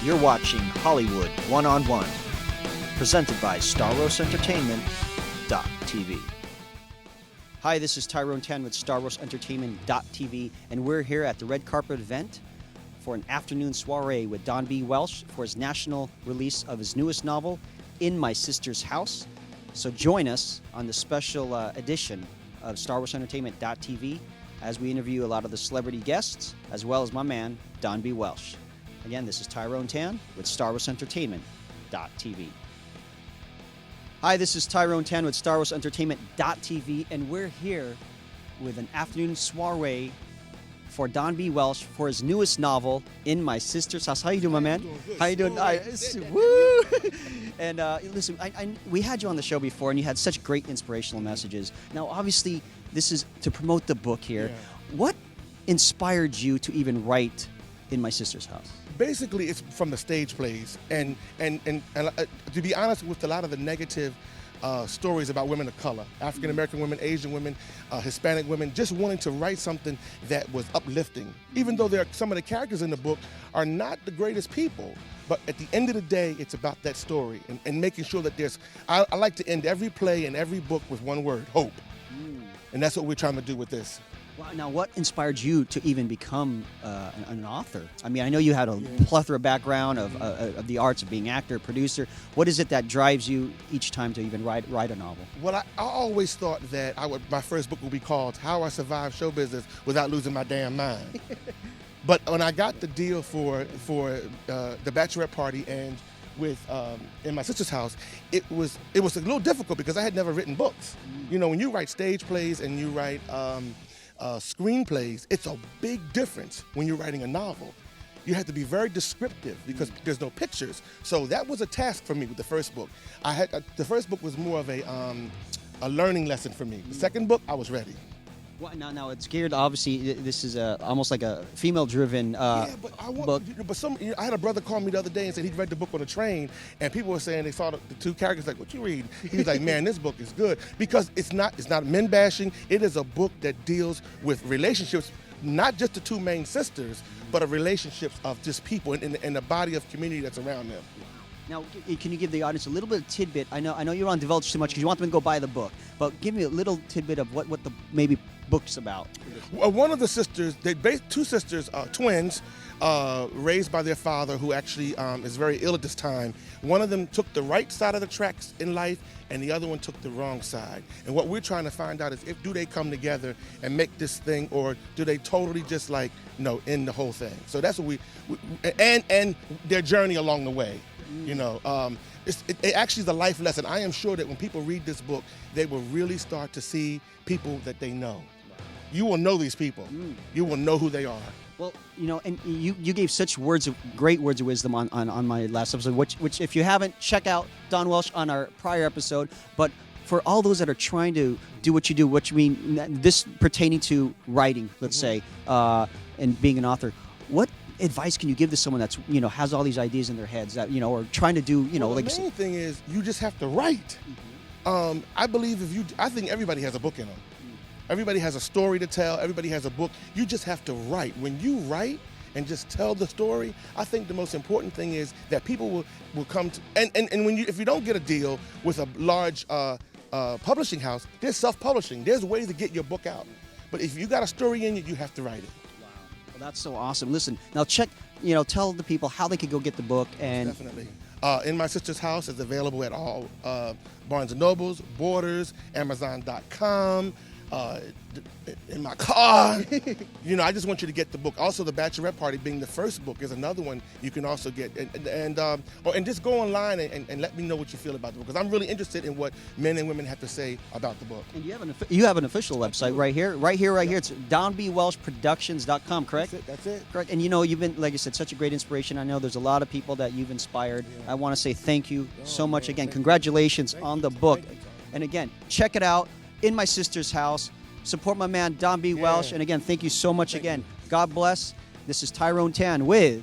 You're watching Hollywood One-on-One, presented by StarWarsEntertainment.tv. Hi, this is TYRONE with StarWarsEntertainment.tv, and we're here at the red carpet event for an afternoon soiree with Don B. Welch for his national release of his newest novel, In My Sister's House. So join us on the special edition of StarWarsEntertainment.tv as we interview a lot of the celebrity guests, as well as my man, Don B. Welch. Again, this is Tyrone Tan with StarWarsEntertainment.tv. Hi, this is Tyrone Tan with StarWarsEntertainment.tv, and we're here with an afternoon soiree for Don B. Welch for his newest novel, In My Sister's House. How you doing, my man? How you doing? Woo! And listen, we had you on the show before, and you had such great inspirational messages. Now, obviously, this is to promote the book here. Yeah. What inspired you to even write In My Sister's House? Basically, it's from the stage plays, and to be honest, with a lot of the negative stories about women of color, African American women, Asian women, Hispanic women, just wanting to write something that was uplifting. Even though some of the characters in the book are not the greatest people, but at the end of the day, it's about that story and making sure that there's. I like to end every play and every book with one word: hope, and that's what we're trying to do with this. Well, now, what inspired you to even become an author? I mean, I know you had a plethora background of the arts of being actor, producer. What is it that drives you each time to even write a novel? Well, I always thought that my first book would be called How I Survived Show Business Without Losing My Damn Mind. But when I got the deal for the bachelorette party and with In My Sister's House, it was a little difficult because I had never written books. You know, when you write stage plays and you write screenplays, it's a big difference when you're writing a novel. You have to be very descriptive because there's no pictures. So that was a task for me with the first book. The first book was more of a learning lesson for me. The second book, I was ready. Well, now it's geared. Obviously, this is almost like a female-driven book. I had a brother call me the other day and said he read the book on a train, and people were saying they saw the two characters like, "What you read?" He was like, "Man, this book is good," because it's not men bashing. It is a book that deals with relationships, not just the two main sisters, but of relationships of just people and the body of community that's around them. Now, can you give the audience a little bit of tidbit? I know you don't want to divulge too much because you want them to go buy the book, but give me a little tidbit of what the maybe book's about. Well, one of the sisters, two sisters, twins, raised by their father, who actually is very ill at this time. One of them took the right side of the tracks in life, and the other one took the wrong side. And what we're trying to find out is do they come together and make this thing, or do they totally just end the whole thing? So that's what and their journey along the way. You know, it actually is a life lesson. I am sure that when people read this book, they will really start to see people that they know. You will know these people. You will know who they are. Well, you know, and you gave such great words of wisdom on my last episode, which if you haven't, check out Don Welch on our prior episode. But for all those that are trying to do what you do, what you mean, this pertaining to writing, let's say, and being an author, what advice can you give to someone that's has all these ideas in their heads that or trying to do the main thing is you just have to write. I believe I think everybody has a book in them. Everybody has a story to tell. Everybody has a book. You just have to write. When you write and just tell the story, I think the most important thing is that people will come to and if you don't get a deal with a large publishing house, there's self-publishing. There's ways to get your book out. But if you got a story in you have to write it. Well, that's so awesome. Listen, now tell the people how they could go get the book. And definitely. In My Sister's House is available at all Barnes & Nobles, Borders, Amazon.com, in my car. I just want you to get the book. Also, The Bachelorette Party being the first book is another one you can also get. And just go online and let me know what you feel about the book, because I'm really interested in what men and women have to say about the book. And you have an official website right here. It's DonBWelchProductions.com, correct? That's it. Correct. And you've been, like I said, such a great inspiration. I know there's a lot of people that you've inspired. Yeah. I want to say thank you so much again. Congratulations on the book. And again, check it out. In My Sister's House. Support my man, Don B. Welch. And again, thank you so much again. God bless. This is Tyrone Tan with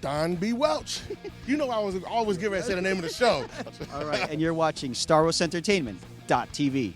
Don B. Welch. I was always getting ready to say the name of the show. All right, and you're watching StarWarsEntertainment.tv.